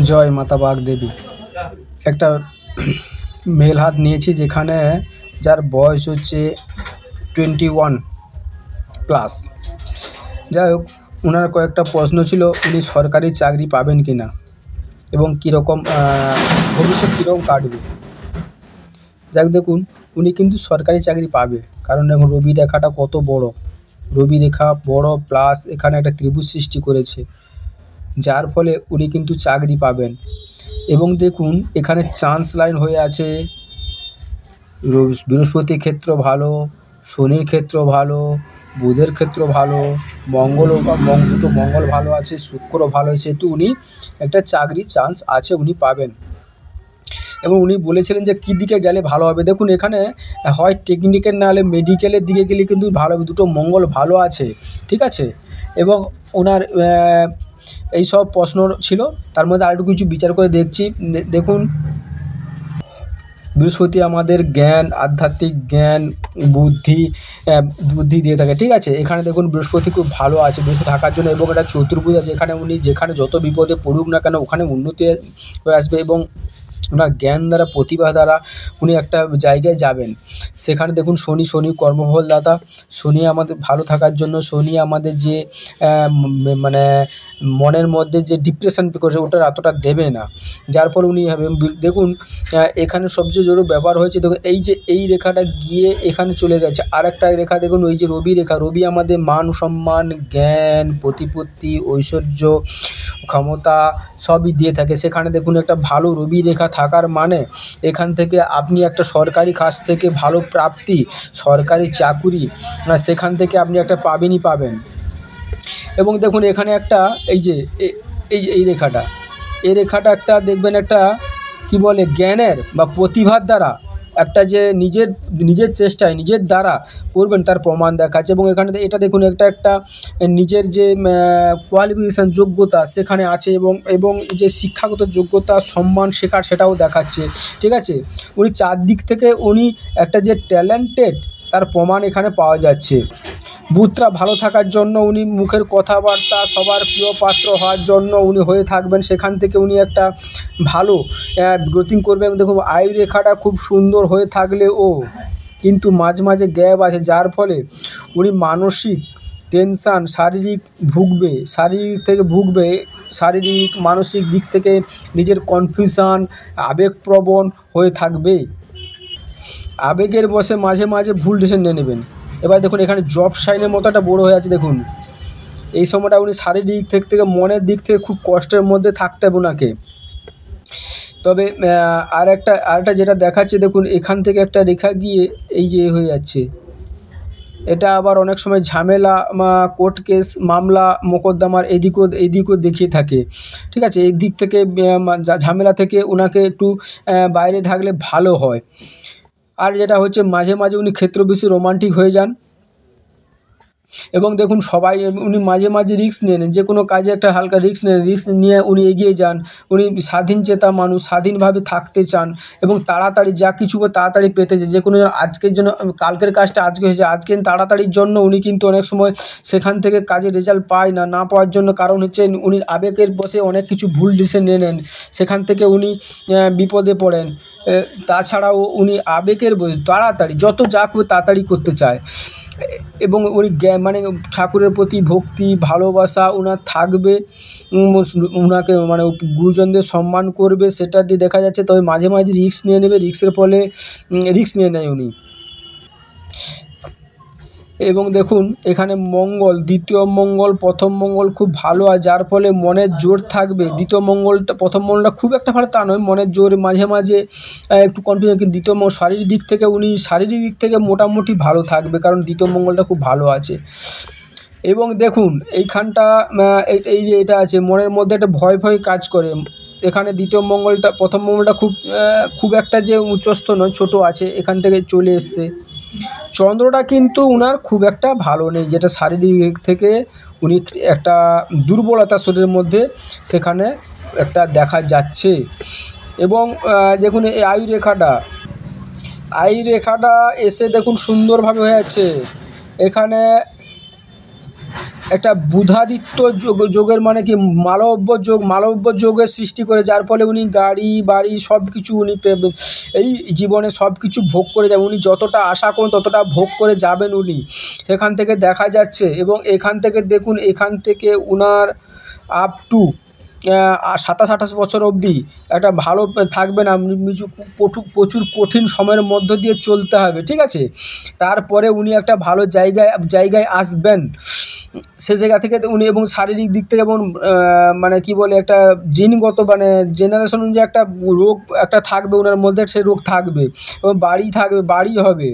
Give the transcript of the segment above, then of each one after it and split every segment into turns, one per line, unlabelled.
জয় মাতা বাগদেবী। একটা মেল হাত নিয়েছি যেখানে যার বয়স হচ্ছে 21+। যাই হোক, ওনার কয়েকটা প্রশ্ন ছিল, উনি সরকারি চাকরি পাবেন কি না এবং কীরকম ভবিষ্যৎ কীরকম কাটবে। যাক, দেখুন উনি কিন্তু সরকারি চাকরি পাবে, কারণ এখন রবি রেখাটা কত বড়, রবি রেখা বড়, প্লাস এখানে একটা ত্রিভুজ সৃষ্টি করেছে, যার ফলে উনি কিন্তু চাকরি পাবেন। এবং দেখুন এখানে চান্স লাইন হয়ে আছে, বৃহস্পতির ক্ষেত্র ভালো, শনির ক্ষেত্র ভালো, বুধের ক্ষেত্র ভালো, দুটো মঙ্গল ভালো আছে, শুক্র ভালো আছে, সেহেতু উনি একটা চাকরির চান্স আছে, উনি পাবেন। এবং উনি বলেছিলেন যে কী দিকে গেলে ভালো হবে। দেখুন এখানে হয় টেকনিক্যাল, না হলে মেডিকেলের দিকে গেলে কিন্তু ভালো হবে, দুটো মঙ্গল ভালো আছে, ঠিক আছে। এবং ওনার এই সব প্রশ্ন ছিল, তার মধ্যে আরেকটু কিছু বিচার করে দেখছি। দেখুন বৃহস্পতি আমাদের জ্ঞান, আধ্যাত্মিক জ্ঞান, বুদ্ধি দিয়ে থাকে, ঠিক আছে। এখানে দেখুন বৃহস্পতি খুব ভালো আছে, বৃহস্পতি থাকার জন্য, এবং একটা চতুর্ভুজ আছে, এখানে উনি যেখানে যত বিপদে পড়ুক না কেন ওখানে উন্নতি হয়ে আসবে, এবং ওনার জ্ঞান দ্বারা, প্রতিভা দ্বারা উনি একটা জায়গায় যাবেন। সেখানে দেখুন শনি কর্মফলদাতা, শনি আমাদের ভালো থাকার জন্য, শনি আমাদের যে মানে মনের মধ্যে যে ডিপ্রেশন করেছে ওটা এতটা দেবে না, যার ফলে উনি হবে। দেখুন এখানে সবচেয়ে জোর ব্যবহার হয়েছে, দেখুন এই যে এই রেখাটা গিয়ে এখানে চলে গেছে, আর একটা রেখা দেখুন, ওই যে রবি রেখা, রবি আমাদের মান সম্মান, জ্ঞান, প্রতিপত্তি, ঐশ্বর্য, ক্ষমতা সবই দিয়ে থাকে। সেখানে দেখুন একটা ভালো রবি রেখা থাকার মানে এখান থেকে আপনি একটা সরকারি কাজ থেকে ভালো প্রাপ্তি, সরকারি চাকুরি, সেখান থেকে আপনি একটা পাবেন। এবং দেখুন এখানে একটা এই রেখাটা, এই রেখাটা একটা দেখবেন একটা কি বলে জ্ঞানের বা প্রতিভার দ্বারা একটা যে নিজের চেষ্টায় নিজের দ্বারা করবেন তার প্রমাণ দেখাচ্ছে। এবং এখানে এটা দেখুন একটা নিজের যে কোয়ালিফিকেশান, যোগ্যতা সেখানে আছে, এবং যে শিক্ষাগত যোগ্যতা, সম্মান শেখার, সেটাও দেখাচ্ছে, ঠিক আছে। উনি চারদিক থেকে উনি একটা যে ট্যালেন্টেড তার প্রমাণ এখানে পাওয়া যাচ্ছে। বুধটা ভালো থাকার জন্য উনি মুখের কথাবার্তা সবার প্রিয় পাত্র হওয়ার জন্য উনি হয়ে থাকবেন, সেখান থেকে উনি একটা ভালো গ্রোথিং করবেন। দেখুন আয়ু রেখাটা খুব সুন্দর হয়ে থাকলেও কিন্তু মাঝে মাঝে গ্যাপ আছে, যার ফলে উনি মানসিক টেনশান, শারীরিক মানসিক দিক থেকে নিজের কনফিউশন, আবেগপ্রবণ হয়ে থাকবে, আবেগের বশে মাঝে মাঝে ভুল ডিসিশন নিয়ে নেবেন। এবার দেখুন এখানে জব সাইনের মতো একটা বড়ো হয়ে আছে, দেখুন এই সময়টা উনি শারীরিক দিক থেকে মনের দিক থেকে খুব কষ্টের মধ্যে থাকতে হবে ওনাকে। তবে আরেকটা যেটা দেখাচ্ছে, দেখুন এখান থেকে একটা রেখা গিয়ে এই যে হয়ে যাচ্ছে, এটা আবার অনেক সময় ঝামেলা, কোর্ট কেস, মামলা মোকদ্দমার এদিকও দেখিয়ে থাকে, ঠিক আছে। এই দিক থেকে ঝামেলা থেকে ওনাকে একটু বাইরে থাকলে ভালো হয়। আর যেটা হচ্ছে মাঝে মাঝে উনি ক্ষেত্র বেশি রোমান্টিক হয়ে যান, এবং দেখুন উনি মাঝে মাঝে রিস্ক নিয়ে নেন, যে কোনো কাজে একটা হালকা রিস্ক নিয়ে উনি এগিয়ে যান। উনি স্বাধীন চেতা মানুষ, স্বাধীনভাবে থাকতে চান, এবং তাড়াতাড়ি যা কিছু তাড়াতাড়ি পেতে চায়। যে কোনো আজকের জন্য কালকের কাজটা আজকে হয়েছে, আজকে তাড়াতাড়ির জন্য উনি কিন্তু অনেক সময় সেখান থেকে কাজের রেজাল্ট পায় না পাওয়ার জন্য কারণ হচ্ছে উনি আবেগের বশে অনেক কিছু ভুল ডিসিশন নিয়ে নেন, সেখান থেকে উনি বিপদে পড়েন। তাছাড়াও উনি আবেগের বশে তাড়াতাড়ি যত যা করে তাড়াতাড়ি করতে চায়, এবং উনি মানে ঠাকুরের প্রতি ভক্তি, ভালোবাসা ওনার থাকবে, ওনাকে মানে গুরুজনদের সম্মান করবে, সেটা দিয়ে দেখা যাচ্ছে। তবে মাঝে মাঝে রিস্ক নিয়ে নেবে, রিস্কের ফলে রিস্ক নিয়ে নেয় উনি। এবং দেখুন এখানে মঙ্গল, দ্বিতীয় মঙ্গল, প্রথম মঙ্গল খুব ভালো, আর যার ফলে মনের জোর থাকবে। দ্বিতীয় মঙ্গলটা, প্রথম মঙ্গলটা খুব একটা ভালো তা নয়, মনের জোর মাঝে মাঝে একটু কনফিউশন, কিন্তু দ্বিতীয় শারীরিক দিক থেকে মোটামুটি ভালো থাকবে, কারণ দ্বিতীয় মঙ্গলটা খুব ভালো আছে। এবং দেখুন এইখানটা এই যে এটা আছে, মনের মধ্যে একটা ভয় কাজ করে। এখানে দ্বিতীয় মঙ্গলটা, প্রথম মঙ্গলটা খুব একটা যে উচ্চস্থ নয়, ছোট আছে, এখান থেকে চলে এসছে। চন্দ্রটা কিন্তু উনার খুব একটা ভালো নেই, যেটা শারীরিক থেকে উনি একটা দুর্বলতা শরীরের মধ্যে সেখানে একটা দেখা যাচ্ছে। এবং দেখুন এই আয়ু রেখাটা এসে দেখুন সুন্দরভাবে হয়ে আছে। এখানে একটা বুধাদিত্য যোগের মানে কি মালব্য যোগের সৃষ্টি করে, যার ফলে উনি গাড়ি বাড়ি সব কিছু উনি এই জীবনে সব কিছু ভোগ করে যাবেন। উনি যতটা আশা করুন ততটা ভোগ করে যাবেন উনি, সেখান থেকে দেখা যাচ্ছে। এবং এখান থেকে দেখুন, এখান থেকে উনার আপ টু 27-28 বছর অবধি একটা ভালো থাকবে না, প্রচুর কঠিন সময়ের মধ্য দিয়ে চলতে হবে, ঠিক আছে। তারপরে উনি একটা ভালো জায়গায় আসবেন, সে জায়গা থেকে উনি, এবং শারীরিক দিক থেকে যেমন মানে কি বলে, একটা জিনগত মানে জেনারেশন অনুযায়ী একটা রোগ একটা থাকবে ওনার মধ্যে, সে রোগ থাকবে, এবং বাড়ি হবে,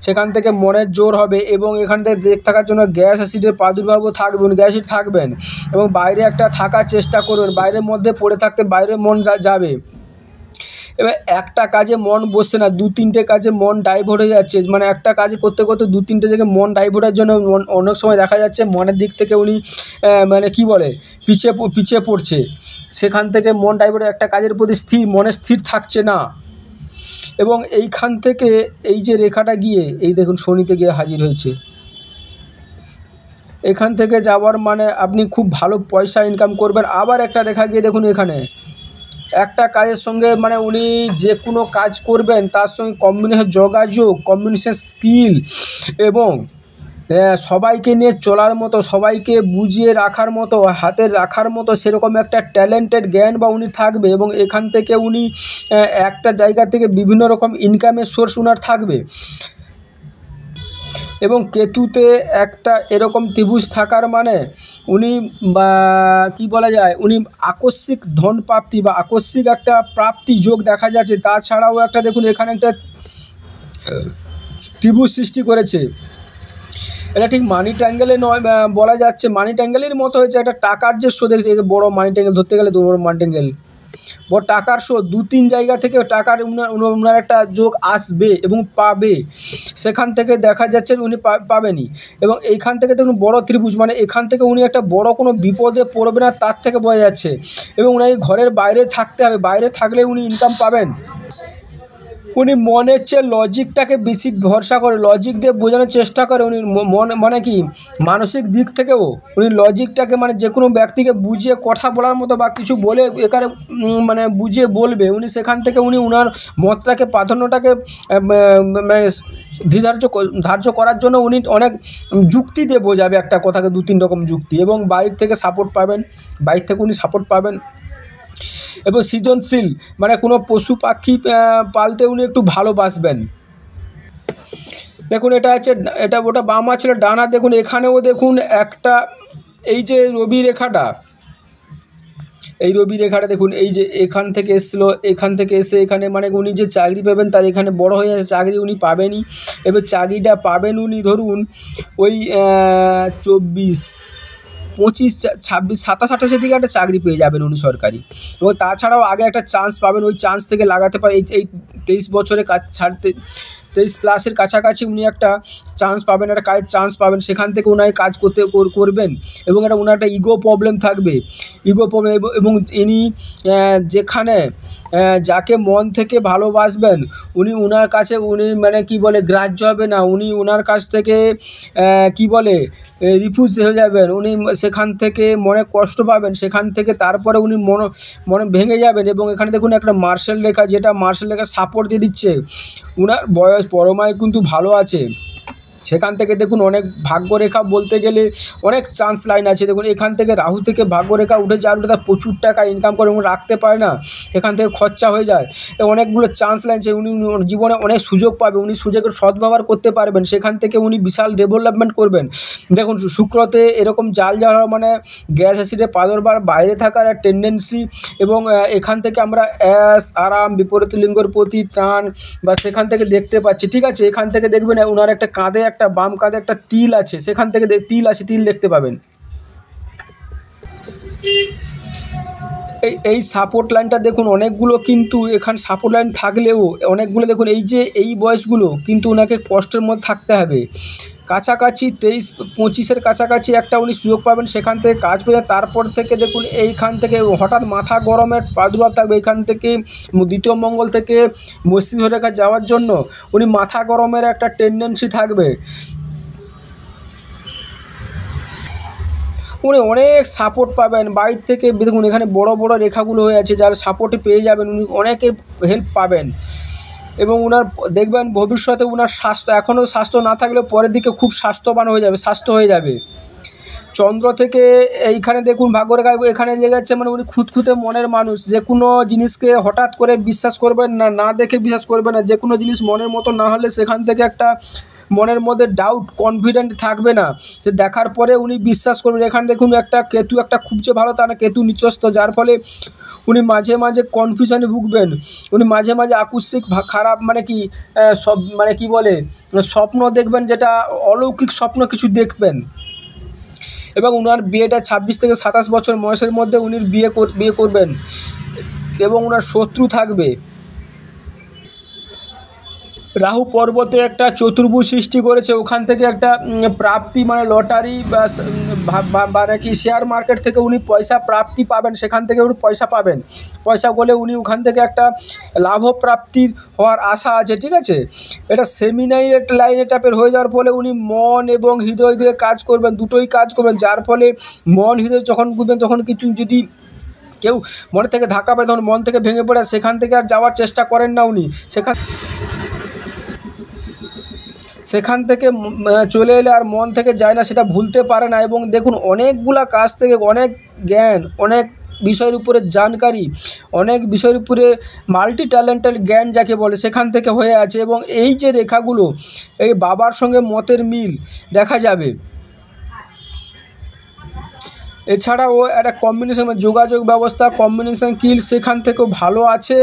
সেখান থেকে মনের জোর হবে, এবং এখান থেকে দেখে থাকার জন্য গ্যাস অ্যাসিডের প্রাদুর্ভাবও থাকবে, উনি গ্যাস অ্যাসিড থাকবেন, এবং বাইরে একটা থাকার চেষ্টা করবেন, বাইরের মধ্যে পড়ে থাকতে বাইরে মন যাবে। এবার একটা কাজে মন বসছে না, 2-3টে কাজে মন ডাইভার্ট হয়ে যাচ্ছে, মানে একটা কাজ করতে করতে 2-3টে জায়গায় মন ডাইভার্টের জন্য অনেক সময় দেখা যাচ্ছে মনের দিক থেকে উনি মানে কি বলে পিছিয়ে পড়ছে, সেখান থেকে মন ডাইভার্ট, একটা কাজের প্রতি মনে স্থির থাকছে না। এবং এইখান থেকে এই যে রেখাটা গিয়ে এই দেখুন শনিতে গিয়ে হাজির হয়েছে, এখান থেকে যাওয়ার মানে আপনি খুব ভালো পয়সা ইনকাম করবেন। আবার একটা রেখা গিয়ে দেখুন, এখানে একটা কাজের সঙ্গে মানে উনি যে কোনো কাজ করবেন তার সঙ্গে যোগাযোগ, কমিউনিকেশন স্কিল, এবং সবাইকে নিয়ে চলার মতো, সবাইকে বুঝিয়ে রাখার মতো, হাতে রাখার মতো সেরকম একটা ট্যালেন্টেড জ্ঞান বা উনি থাকবে। এবং এখান থেকে উনি একটা জায়গা থেকে বিভিন্ন রকম ইনকামের সোর্স উনার থাকবে। এবং কেতুতে একটা এরকম ত্রিভুজ থাকার মানে উনি কি বলা যায়, উনি আকস্মিক ধন প্রাপ্তি বা আকস্মিক একটা প্রাপ্তি যোগ দেখা যাচ্ছে। তাছাড়াও একটা দেখুন, এখানে একটা ত্রিভুজ সৃষ্টি করেছে, এটা ঠিক মানি ট্যাঙ্গেলে নয়, বলা যাচ্ছে মানি ট্যাঙ্গেলের মতো হয়েছে, একটা টাকার যে শো দেখছে, বড় মানি ট্যাঙ্গেল ধরতে গেলে বড় মানি ট্যাঙ্গেল, বড় টাকার শো, 2-3 জায়গা থেকে টাকার উনার একটা যোগ আসবে এবং পাবে, সেখান থেকে দেখা যাচ্ছে উনি পাবেনই। এবং এইখান থেকে দেখুন বড় ত্রিভুজ, মানে এখান থেকে উনি একটা বড় কোনো বিপদে পড়বে না, তার থেকে বোঝা যাচ্ছে। এবং উনি ঘরের বাইরে থাকতে হবে, বাইরে থাকলে উনি ইনকাম পাবেন। উনি মনের চেয়ে লজিকটাকে বেশি ভরসা করে, লজিক দিয়ে বোঝানোর চেষ্টা করে উনি, মানে কি মানসিক দিক থেকেও উনি লজিকটাকে মানে যে কোনো ব্যক্তিকে বুঝিয়ে কথা বলার মতো বা কিছু বলে এখানে মানে বুঝিয়ে বলবে উনি, সেখান থেকে উনি উনার মতটাকে প্রাধান্যটাকে ধার্য করার জন্য উনি অনেক যুক্তি দিয়ে বোঝাবে একটা কথাকে, 2-3 রকম যুক্তি। এবং বাইরে থেকে সাপোর্ট পাবেন, বাইরে থেকে উনি সাপোর্ট পাবেন। এবং সৃজনশীল মানে কোনো পশু পাখি পালতে উনি একটু ভালোবাসবেন। দেখুন এটা হচ্ছে, এটা ওটা বাম হাত ছিল, ডান হাত দেখুন, এখানেও দেখুন একটা এই যে রবি রেখাটা, এই রবি রেখাটা দেখুন, এই যে এখান থেকে এসেছিলো, এখান থেকে এসে এখানে মানে উনি যে চাকরি পাবেন তার এখানে বড় হয়ে যাচ্ছে, চাকরি উনি পাবেনই। এবার চাকরিটা পাবেন উনি ধরুন ওই 24, 25, 26, 27, 28-এর দিকে একটা চাকরি পেয়ে যাবেন উনি সরকারি। এবং তাছাড়াও আগে একটা চান্স পাবেন, ওই চান্স থেকে লাগাতে পারে এই 23 বছরে কাজ ছাড়তে, 23+ কাছাকাছি উনি একটা চান্স পাবেন, একটা কাজের চান্স পাবেন, সেখান থেকে ওনাকে কাজ করবেন। এবং ওনার একটা ইগো প্রবলেম থাকবে, এবং ইনি যেখানে যাকে মন থেকে ভালোবাসবেন উনি ওনার কাছে উনি মানে কি বলে গ্রাহ্য হবে না, উনি ওনার কাছ থেকে কি বলে রিফিউজ হয়ে যাবেন, উনি সেখান থেকে মনে কষ্ট পাবেন, সেখান থেকে তারপরে উনি মনে ভেঙে যাবেন। এবং এখানে দেখুন একটা মার্শাল রেখা, যেটা মার্শাল রেখা সাপোর্ট দিয়ে দিচ্ছে, ওনার বয়স পরমায় কিন্তু ভালো আছে। সেখান থেকে দেখুন অনেক ভাগ্যরেখা বলতে গেলে অনেক চান্স লাইন আছে। দেখুন এখান থেকে রাহু থেকে ভাগ্যরেখা উঠে যাওয়ার তার প্রচুর টাকা ইনকাম করে এবং রাখতে পারে না, সেখান থেকে খরচা হয়ে যায়, অনেকগুলো চান্স লাইন আছে। উনি জীবনে অনেক সুযোগ পাবে, উনি সুযোগের সদ্ব্যবহার করতে পারবেন, সেখান থেকে উনি বিশাল ডেভেলপমেন্ট করবেন। দেখুন শুক্রতে এরকম জাল যাওয়া মানে গ্যাস অ্যাসিডে প্রাদুর্ভাব, বাইরে থাকার টেন্ডেন্সি, এবং এখান থেকে আমরা আরাম, বিপরীত লিঙ্গের প্রতি ত্রাণ বা সেখান থেকে দেখতে পাচ্ছি, ঠিক আছে। এখান থেকে দেখবেন ওনার একটা কাঁধে, একটা বাম কাঁধে একটা তিল আছে, সেখান থেকে তিল দেখতে পাবেন। এই সাপোর্ট লাইনটা দেখুন অনেকগুলো, কিন্তু এখানে সাপোর্ট লাইন থাকলেও অনেকগুলো দেখুন এই যে এই বয়সগুলো কিন্তু ওনাকে কষ্টের মধ্যে থাকতে হবে। কাছাকাছি 23-25-এর কাছাকাছি একটা উনি সুযোগ পাবেন, সেখান থেকে কাজ করে তারপর থেকে দেখুন এইখান থেকে হঠাৎ মাথা গরমের প্রাদুর্ভাব থাকবে। এখান থেকে দ্বিতীয় মঙ্গল থেকে মসৃণ রেখা যাওয়ার জন্য উনি মাথা গরমের একটা টেন্ডেন্সি থাকবে। উনি অনেক সাপোর্ট পাবেন বাইরে থেকে। দেখুন এখানে বড় বড় রেখাগুলো হয়ে আছে, যার সাপোর্টে পেয়ে যাবেন উনি, অনেকের হেল্প পাবেন। এবং ওনার দেখবেন ভবিষ্যতে ওনার স্বাস্থ্য, এখনও স্বাস্থ্য না থাকলেও পরের দিকে খুব স্বাস্থ্যবান হয়ে যাবে, স্বাস্থ্য হয়ে যাবে। চন্দ্র থেকে এইখানে দেখুন ভাগ্যরেখায় এখানে লেগেছে, মানে উনি খুঁতখুঁতে মনের মানুষ। যে কোনো জিনিসকে হঠাৎ করে বিশ্বাস করবেন না, না দেখে বিশ্বাস করবেন না। যে কোনো জিনিস মনের মতো না হলে সেখান থেকে একটা মনের মধ্যে ডাউট, কনফিডেন্ট থাকবে না, যে দেখার পরে উনি বিশ্বাস করবেন। এখানে দেখুন একটা কেতু, একটা খুব যে ভালো তা না, কেতু নিচস্থ, যার ফলে উনি মাঝে মাঝে কনফিউশনে ভুগবেন। উনি মাঝে মাঝে আকস্মিক খারাপ মানে কি সব মানে কি বলে স্বপ্ন দেখবেন, যেটা অলৌকিক স্বপ্ন কিছু দেখবেন। এবং ওনার বিয়েটা 26 থেকে 27 বছর বয়সের মধ্যে উনি বিয়ে করবেন। এবং ওনার শত্রু থাকবে। রাহু পর্বতে একটা চতুর্ভুজ সৃষ্টি করেছে, ওখান থেকে একটা প্রাপ্তি মানে লটারি বা নাকি শেয়ার মার্কেট থেকে উনি পয়সা প্রাপ্তি পাবেন, সেখান থেকে উনি পয়সা পাবেন। পয়সা বলে উনি ওখান থেকে একটা লাভপ্রাপ্তির হওয়ার আশা আছে, ঠিক আছে। এটা সেমিনাইট লাইনে টাইপের হয়ে যাওয়ার ফলে উনি মন এবং হৃদয় দিয়ে কাজ করবেন, দুটোই কাজ করবেন। যার ফলে মন হৃদয় যখন বুঝবেন, তখন কিছু যদি কেউ মনে থেকে ধাক্কা পায় তখন মন থেকে ভেঙে পড়ে, সেখান থেকে আর যাওয়ার চেষ্টা করেন না উনি। সেখান থেকে চলে এলে আর মন থেকে যায় না, সেটা ভুলতে পারে না। এবং দেখুন অনেকগুলা কাজ থেকে অনেক জ্ঞান, অনেক বিষয়ের উপরে জানকারি, অনেক বিষয়ের উপরে মাল্টি ট্যালেন্টেড জ্ঞান যাকে বলে, সেখান থেকে হয়ে আছে। এবং এই যে রেখাগুলো, এই বাবার সঙ্গে মতের মিল দেখা যাবে। এছাড়াও একটা কম্বিনেশন যোগাযোগ ব্যবস্থা, কম্বিনেশন স্কিল সেখান থেকেও ভালো আছে।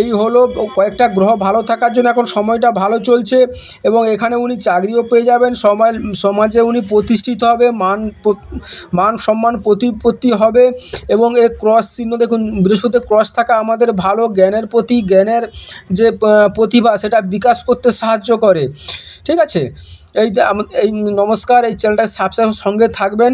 এই হলো কয়েকটা গ্রহ ভালো থাকার জন্য এখন সময়টা ভালো চলছে। এবং এখানে উনি চাকরিও পেয়ে যাবেন, সমাজে উনি প্রতিষ্ঠিত হবে, মান সম্মান প্রতিপত্তি হবে। এবং এর ক্রস চিহ্ন দেখুন, বৃহস্পতি ক্রস থাকা আমাদের ভালো জ্ঞানের প্রতি, জ্ঞানের যে প্রতিভা সেটা বিকাশ করতে সাহায্য করে, ঠিক আছে। এই নমস্কার, এই চ্যানেলটা সাবস্ক্রাইব সঙ্গে থাকবেন।